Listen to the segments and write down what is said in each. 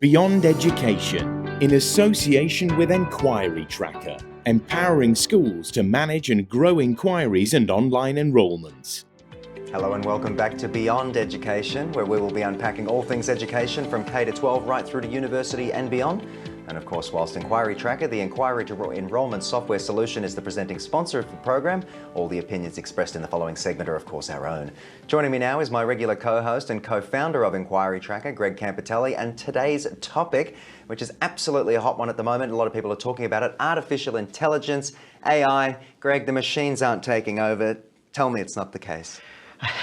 Beyond Education, in association with Enquiry Tracker, empowering schools to manage and grow inquiries and online enrolments. Hello and welcome back to Beyond Education, where we will be unpacking all things education from K to 12 right through to university and beyond. And of course, whilst Enquiry Tracker, the Enquiry to Enrolment software solution, is the presenting sponsor of the program, all the opinions expressed in the following segment are of course our own. Joining me now is my regular co-host and co-founder of Enquiry Tracker, Greg Campitelli, and today's topic, which is absolutely a hot one at the moment, a lot of people are talking about it, artificial intelligence, AI. Greg, the machines aren't taking over. Tell me it's not the case.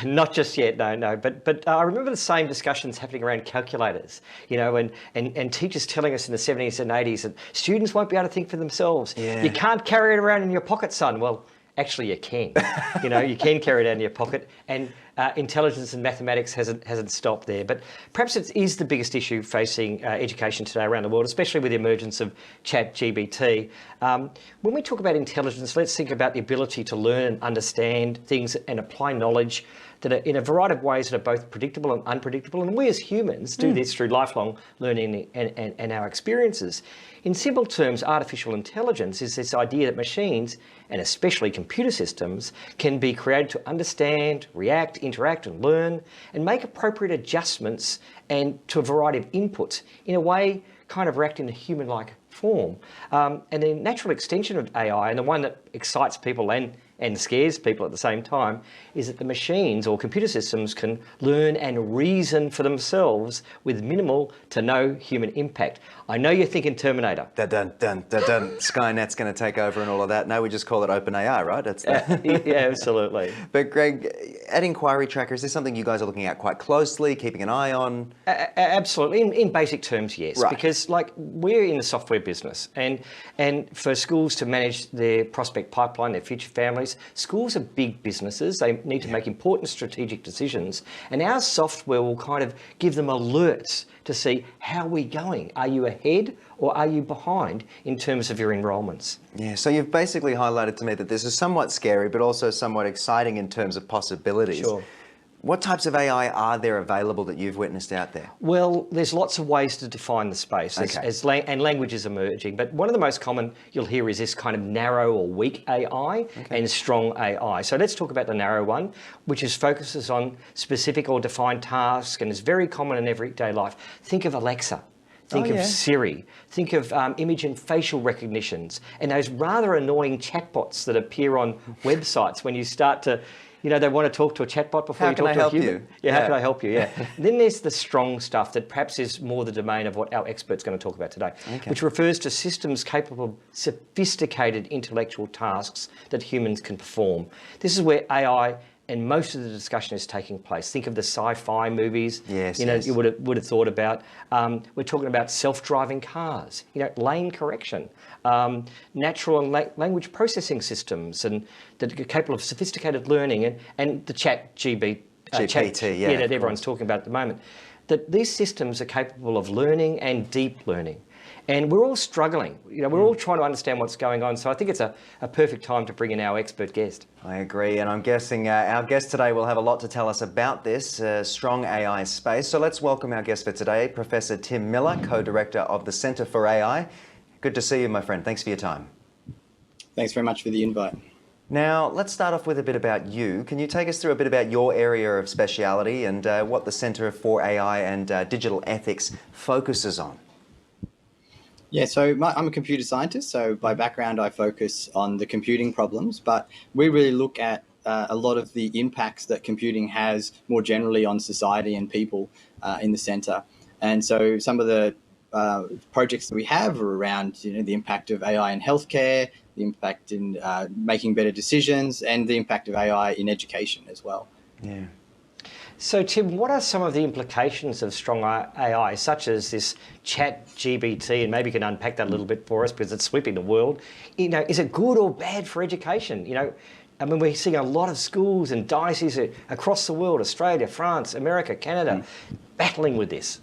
Not just yet, no. But I remember the same discussions happening around calculators, you know, and teachers telling us in the 70s and 80s that students won't be able to think for themselves. Yeah. You can't carry it around in your pocket, son. Well, actually you can. You know, you can carry it out in your pocket, and intelligence and mathematics hasn't stopped there. But perhaps it is the biggest issue facing education today around the world, especially with the emergence of Chat GBT. When we talk about intelligence, let's think about the ability to learn and understand things and apply knowledge that are in a variety of ways that are both predictable and unpredictable. And we as humans do this through lifelong learning and our experiences. In simple terms, artificial intelligence is this idea that machines, and especially computer systems, can be created to understand, react, interact and learn, and make appropriate adjustments and to a variety of inputs in a way kind of react in a human-like form. And the natural extension of AI, and the one that excites people and scares people at the same time, is that the machines or computer systems can learn and reason for themselves with minimal to no human impact. I know you're thinking Terminator. Dun, dun, dun, dun. Skynet's going to take over and all of that. No, we just call it OpenAI, right? That's yeah, absolutely. But Greg, at Enquiry Tracker, is this something you guys are looking at quite closely, keeping an eye on? Absolutely. In basic terms, yes. Right. Because like we're in the software business, and for schools to manage their prospect pipeline, their future families, schools are big businesses. They need to make important strategic decisions, and our software will kind of give them alerts to see how we're going. Are you ahead or are you behind in terms of your enrolments? Yeah, so you've basically highlighted to me that this is somewhat scary, but also somewhat exciting in terms of possibilities. Sure. What types of AI are there available that you've witnessed out there? Well, there's lots of ways to define the space and language is emerging. But one of the most common you'll hear is this kind of narrow or weak AI and strong AI. So let's talk about the narrow one, which focuses on specific or defined tasks and is very common in everyday life. Think of Alexa. Think of Siri, think of image and facial recognitions, and those rather annoying chatbots that appear on websites when you start to, you know, they want to talk to a chatbot before you talk to a human. How can I help you? Yeah. Then there's the strong stuff that perhaps is more the domain of what our expert's going to talk about today, which refers to systems capable of sophisticated intellectual tasks that humans can perform. This is where AI and most of the discussion is taking place. Think of the sci-fi movies. You would have thought about. We're talking about self-driving cars. You know, lane correction, natural and language processing systems, and that are capable of sophisticated learning, and the Chat GPT, that everyone's talking about at the moment. That these systems are capable of learning and deep learning. And we're all struggling. You know, we're all trying to understand what's going on. So I think it's a perfect time to bring in our expert guest. I agree. And I'm guessing our guest today will have a lot to tell us about this strong AI space. So let's welcome our guest for today, Professor Tim Miller, co-director of the Centre for AI. Good to see you, my friend. Thanks for your time. Thanks very much for the invite. Now, let's start off with a bit about you. Can you take us through a bit about your area of speciality and what the Centre for AI and Digital Ethics focuses on? Yeah, so I'm a computer scientist, so by background I focus on the computing problems, but we really look at a lot of the impacts that computing has more generally on society and people in the centre. And so some of the projects that we have are around, you know, the impact of AI in healthcare, the impact in making better decisions, and the impact of AI in education as well. Yeah. So Tim, what are some of the implications of strong AI, such as this Chat GBT, and maybe you can unpack that a little bit for us because it's sweeping the world. You know, is it good or bad for education? You know, I mean, we're seeing a lot of schools and dioceses across the world, Australia, France, America, Canada, battling with this.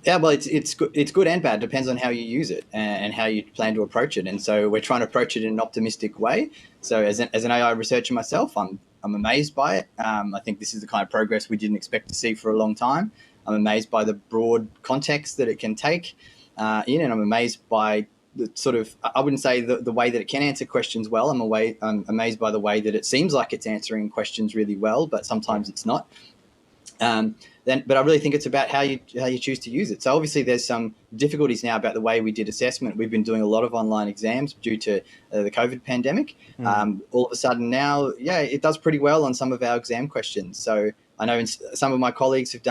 Yeah, well, it's good and bad. Depends on how you use it and how you plan to approach it. And so we're trying to approach it in an optimistic way. So as an AI researcher myself, I'm amazed by it. I think this is the kind of progress we didn't expect to see for a long time. I'm amazed by the broad context that it can take and I'm amazed by the sort of, I wouldn't say the way that it can answer questions well. I'm amazed by the way that it seems like it's answering questions really well, but sometimes it's not. But I really think it's about how you choose to use it. So obviously there's some difficulties now about the way we did assessment. We've been doing a lot of online exams due to the COVID pandemic. All of a sudden now, it does pretty well on some of our exam questions. So I know some of my colleagues have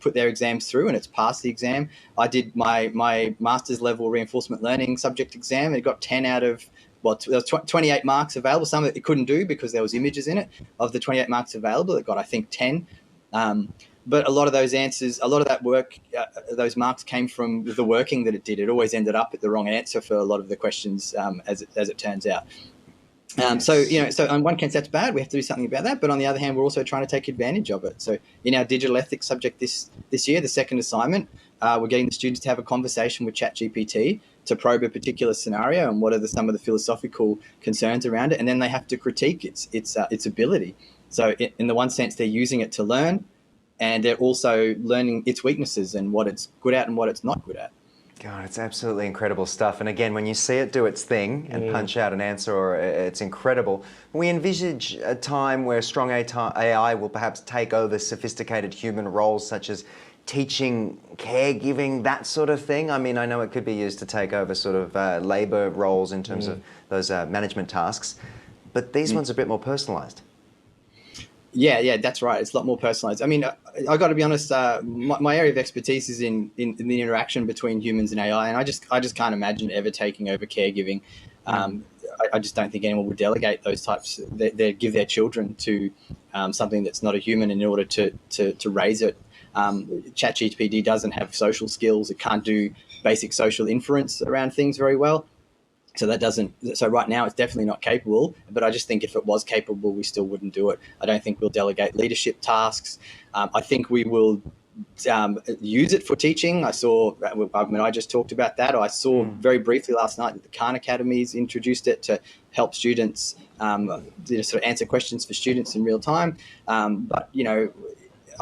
put their exams through and it's passed the exam. I did my master's level reinforcement learning subject exam and it got 10 out of, there was 28 marks available. Some of it couldn't do because there was images in it. Of the 28 marks available, it got, I think, 10. But a lot of those answers, a lot of that work, those marks came from the working that it did. It always ended up at the wrong answer for a lot of the questions, as it turns out. So on one hand, that's bad. We have to do something about that. But on the other hand, we're also trying to take advantage of it. So in our digital ethics subject this year, the second assignment, we're getting the students to have a conversation with Chat GPT to probe a particular scenario and what are some of the philosophical concerns around it. And then they have to critique its ability. So in the one sense, they're using it to learn, and they're also learning its weaknesses and what it's good at and what it's not good at. God, it's absolutely incredible stuff. And again, when you see it do its thing and punch out an answer, it's incredible. We envisage a time where strong AI will perhaps take over sophisticated human roles such as teaching, caregiving, that sort of thing. I mean, I know it could be used to take over sort of labour roles in terms of those management tasks, but these ones are a bit more personalised. Yeah, that's right. It's a lot more personalized. I mean, I got to be honest. My area of expertise is in the interaction between humans and AI, and I just can't imagine ever taking over caregiving. I just don't think anyone would delegate those types. They give their children to something that's not a human in order to raise it. Chat GPT doesn't have social skills. It can't do basic social inference around things very well. So right now it's definitely not capable, but I just think if it was capable, we still wouldn't do it. I don't think we'll delegate leadership tasks. I think we will use it for teaching. I just talked about that. I saw very briefly last night that the Khan Academy's introduced it to help students sort of answer questions for students in real time. But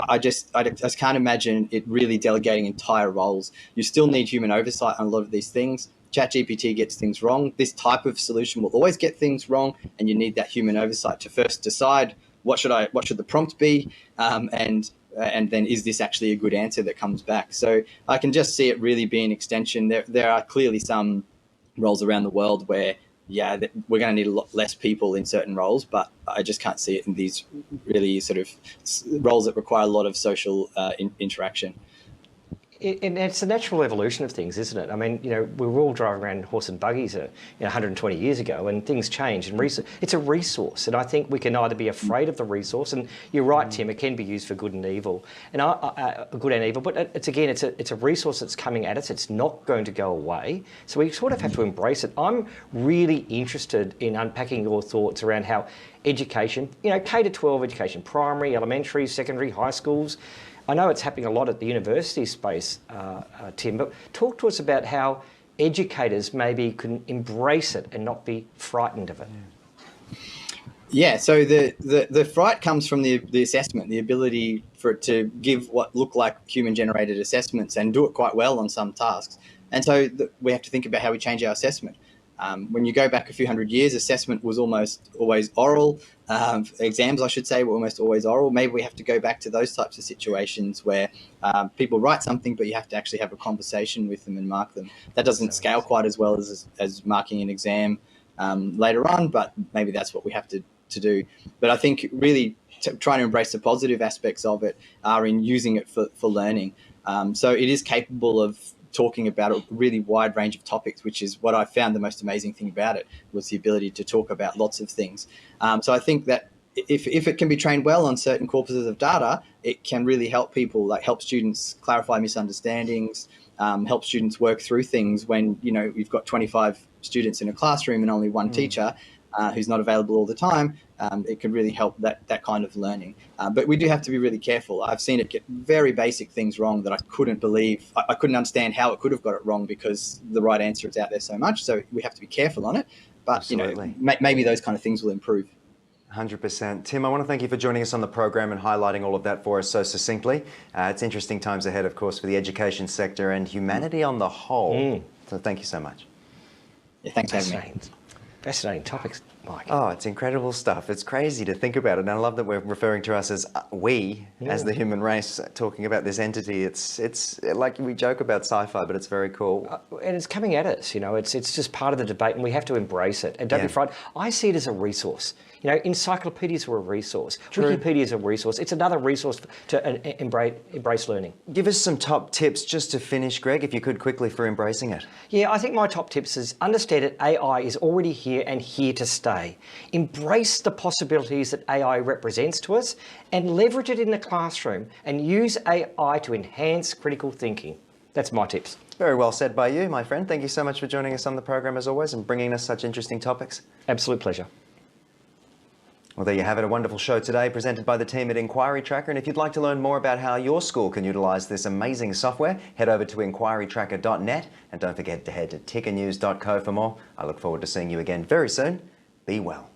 I just can't imagine it really delegating entire roles. You still need human oversight on a lot of these things. ChatGPT gets things wrong. This type of solution will always get things wrong, and you need that human oversight to first decide what should the prompt be, and then is this actually a good answer that comes back. So I can just see it really being an extension. There are clearly some roles around the world where we're going to need a lot less people in certain roles, but I just can't see it in these really sort of roles that require a lot of social interaction. And it's a natural evolution of things, isn't it? I mean, we were all driving around horse and buggies 120 years ago, and things change. And it's a resource, and I think we can either be afraid of the resource, and you're right, Tim, it can be used for good and evil, but it's a resource that's coming at us. It's not going to go away, so we sort of have to embrace it. I'm really interested in unpacking your thoughts around how education, K-12 education, primary, elementary, secondary, high schools. I know it's happening a lot at the university space, Tim, but talk to us about how educators maybe can embrace it and not be frightened of it. Yeah, so the fright comes from the assessment, the ability for it to give what look like human-generated assessments and do it quite well on some tasks. And so we have to think about how we change our assessment. When you go back a few hundred years, assessment was almost always oral. Exams, I should say, were almost always oral. Maybe we have to go back to those types of situations where people write something, but you have to actually have a conversation with them and mark them. That doesn't scale quite as well as marking an exam later on, but maybe that's what we have to do. But I think really trying to embrace the positive aspects of it are in using it for learning. So it is capable of talking about a really wide range of topics, which is what I found the most amazing thing about it, was the ability to talk about lots of things. So I think that if it can be trained well on certain corpuses of data, it can really help people, like help students clarify misunderstandings, help students work through things when, you've got 25 students in a classroom and only one teacher who's not available all the time. It can really help that kind of learning. But we do have to be really careful. I've seen it get very basic things wrong that I couldn't believe. I couldn't understand how it could have got it wrong because the right answer is out there so much. So we have to be careful on it. But, Absolutely. Maybe those kind of things will improve. 100%. Tim, I want to thank you for joining us on the program and highlighting all of that for us so succinctly. It's interesting times ahead, of course, for the education sector and humanity on the whole. So thank you so much. Yeah, thanks for having me. Fascinating topics, Mike. Oh, it's incredible stuff. It's crazy to think about it. And I love that we're referring to us as we, as the human race, talking about this entity. It's like we joke about sci-fi, but it's very cool. And it's coming at us, you know, it's just part of the debate and we have to embrace it. And don't be frightened. I see it as a resource. You know, encyclopedias are a resource. Wikipedia is a resource. It's another resource to embrace learning. Give us some top tips just to finish, Greg, if you could quickly, for embracing it. Yeah, I think my top tips is understand that AI is already here and here to stay. Embrace the possibilities that AI represents to us and leverage it in the classroom and use AI to enhance critical thinking. That's my tips. Very well said by you, my friend. Thank you so much for joining us on the program as always and bringing us such interesting topics. Absolute pleasure. Well, there you have it, a wonderful show today presented by the team at Enquiry Tracker. And if you'd like to learn more about how your school can utilise this amazing software, head over to enquirytracker.net and don't forget to head to tickernews.co for more. I look forward to seeing you again very soon. Be well.